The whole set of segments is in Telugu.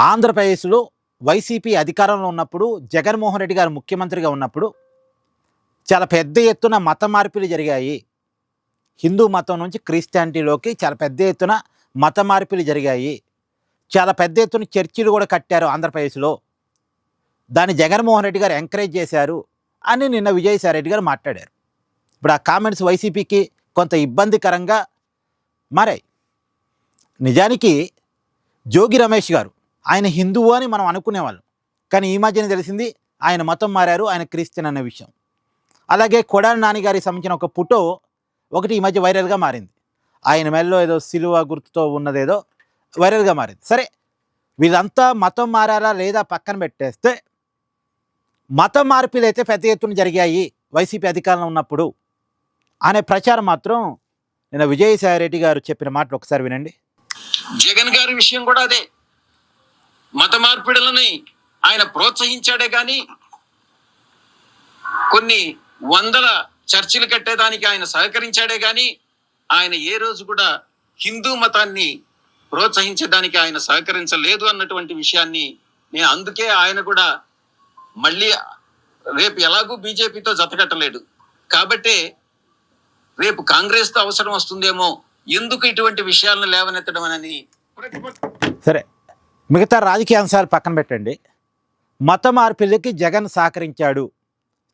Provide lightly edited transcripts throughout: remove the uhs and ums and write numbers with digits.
ఆంధ్రప్రదేశ్లో వైసీపీ అధికారంలో ఉన్నప్పుడు జగన్మోహన్ రెడ్డి గారు ముఖ్యమంత్రిగా ఉన్నప్పుడు చాలా పెద్ద ఎత్తున మత మార్పులు జరిగాయి. హిందూ మతం నుంచి క్రిస్టియానిటీలోకి చాలా పెద్ద ఎత్తున మత మార్పులు జరిగాయి. చాలా పెద్ద ఎత్తున చర్చిలు కూడా కట్టారు ఆంధ్రప్రదేశ్లో. దాన్ని జగన్మోహన్ రెడ్డి గారు ఎంకరేజ్ చేశారు అని నిన్న విజయసాయి రెడ్డి గారు మాట్లాడారు. ఇప్పుడు ఆ కామెంట్స్ వైసీపీకి కొంత ఇబ్బందికరంగా మారాయి. నిజానికి జోగి రమేష్ గారు ఆయన హిందువు అని మనం అనుకునేవాళ్ళం, కానీ ఈ మధ్యన తెలిసింది ఆయన మతం మారారు, ఆయన క్రిస్టియన్ అనే విషయం. అలాగే కొడాలి నాని గారికి సంబంధించిన ఒక ఫోటో ఒకటి ఈ మధ్య వైరల్గా మారింది. ఆయన మెల్లో ఏదో సిలువ గుర్తుతో ఉన్నదేదో వైరల్గా మారింది. సరే, వీళ్ళంతా మతం మారారా లేదా పక్కన పెట్టేస్తే, మతం మార్పులు అయితే పెద్ద ఎత్తున జరిగాయి వైసీపీ అధికారంలో ఉన్నప్పుడు అనే ప్రచారం మాత్రం నిన్న విజయసాయి రెడ్డి గారు చెప్పిన మాటలు ఒకసారి వినండి. జగన్ గారి విషయం కూడా అదే. మత మార్పిడులని ఆయన ప్రోత్సహించాడే గాని కొన్ని వందల చర్చిలు కట్టేదానికి ఆయన సహకరించాడే గాని ఆయన ఏ రోజు కూడా హిందూ మతాన్ని ప్రోత్సహించడానికి ఆయన సహకరించలేదు అన్నటువంటి విషయాన్ని నేను అందుకే ఆయన కూడా మళ్ళీ రేపు ఎలాగూ బీజేపీతో జతకట్టలేడు కాబట్టి రేపు కాంగ్రెస్ తో అవసరం వస్తుందేమో, ఎందుకు ఇటువంటి విషయాలను లేవనెత్తడం అని. సరే, మిగతా రాజకీయ అంశాలు పక్కన పెట్టండి. మత మార్పులకి జగన్ సహకరించాడు,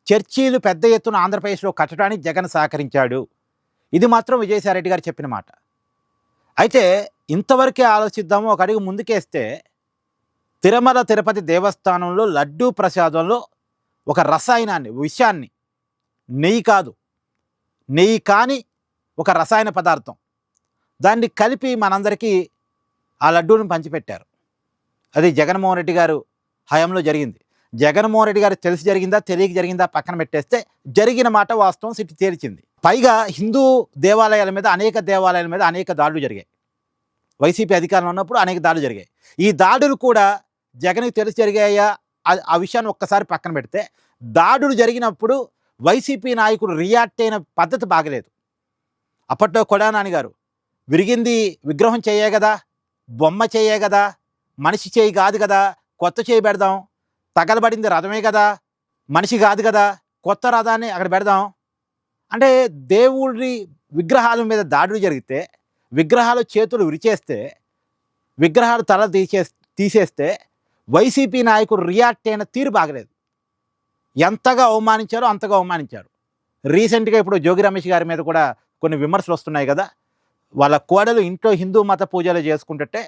చర్చీలు పెద్ద ఎత్తున ఆంధ్రప్రదేశ్లో కట్టడానికి జగన్ సహకరించాడు, ఇది మాత్రం విజయసాయి రెడ్డి గారు చెప్పిన మాట. అయితే ఇంతవరకే ఆలోచిద్దాము, ఒక అడుగు ముందుకేస్తే తిరుమల తిరుపతి దేవస్థానంలో లడ్డూ ప్రసాదంలో ఒక రసాయనాన్ని, విషయాన్ని, నెయ్యి కాని ఒక రసాయన పదార్థం దాన్ని కలిపి మనందరికీ ఆ లడ్డూని పంచిపెట్టారు. అది జగన్మోహన్ రెడ్డి గారు హయాంలో జరిగింది. జగన్మోహన్ రెడ్డి గారు తెలిసి జరిగిందా తెలియక జరిగిందా పక్కన పెట్టేస్తే జరిగిన మాట వాస్తవం సిట్టి తేల్చింది. పైగా హిందూ దేవాలయాల మీద అనేక దాడులు జరిగాయి. వైసీపీ అధికారంలో ఉన్నప్పుడు అనేక దాడులు జరిగాయి. ఈ దాడులు కూడా జగన్కి తెలిసి జరిగాయా ఆ విషయాన్ని ఒక్కసారి పక్కన పెడితే, దాడులు జరిగినప్పుడు వైసీపీ నాయకుడు రియాక్ట్ అయిన పద్ధతి బాగలేదు. అప్పట్లో కొడాలి నాని గారు విరిగింది విగ్రహం చేయే కదా, బొమ్మ చేయే కదా, మనిషి చేయి కాదు కదా, కొత్త చేయి పెడదాం, తగలబడింది రథమే కదా, మనిషి కాదు కదా, కొత్త రథాన్ని అక్కడ పెడదాం అంటే, దేవుడి విగ్రహాల మీద దాడులు జరిగితే, విగ్రహాలు చేతులు విరిచేస్తే, విగ్రహాలు తల తీసేస్తే వైసీపీ నాయకుడు రియాక్ట్ అయిన తీరు బాగలేదు. ఎంతగా అవమానించారో అంతగా అవమానించారు. రీసెంట్గా ఇప్పుడు జోగి రమేష్ గారి మీద కూడా కొన్ని విమర్శలు వస్తున్నాయి కదా, వాళ్ళ కోడలు ఇంట్లో హిందూ మత పూజలు చేసుకుంటుంటే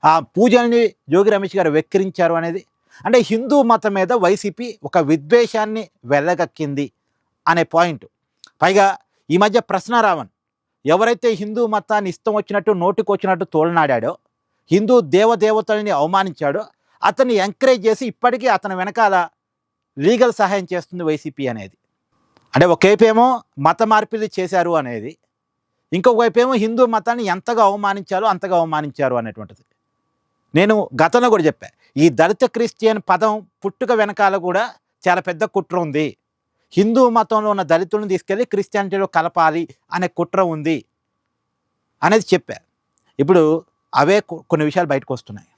ఆ పూజల్ని జోగి రమేష్ గారు వెక్కిరించారు అనేది, అంటే హిందూ మతం మీద వైసీపీ ఒక విద్వేషాన్ని వెళ్ళగక్కింది అనే పాయింట్. పైగా ఈ మధ్య ప్రశ్నారావణ్ ఎవరైతే హిందూ మతాన్ని ఇష్టం వచ్చినట్టు నోటికొచ్చినట్టు తోలనాడాడో, హిందూ దేవతల్ని అవమానించాడో, అతన్ని ఎంకరేజ్ చేసి ఇప్పటికీ అతని వెనకాల లీగల్ సహాయం చేస్తుంది వైసీపీ అనేది. అంటే ఒకవైపు ఏమో మత మార్పిడి చేశారు అనేది, ఇంకొక వైపు ఏమో హిందూ మతాన్ని ఎంతగా అవమానించాలో అంతగా అవమానించారు అనేటువంటిది. నేను గతంలో కూడా చెప్పా, ఈ దళిత క్రిస్టియన్ పదం పుట్టుక వెనకాల కూడా చాలా పెద్ద కుట్ర ఉంది. హిందూ మతంలో ఉన్న దళితులను తీసుకెళ్ళి క్రిస్టియానిటీలో కలపాలి అనే కుట్ర ఉంది అనేది చెప్పా. ఇప్పుడు అవే కొన్ని విషయాలు బయటకు వస్తున్నాయి.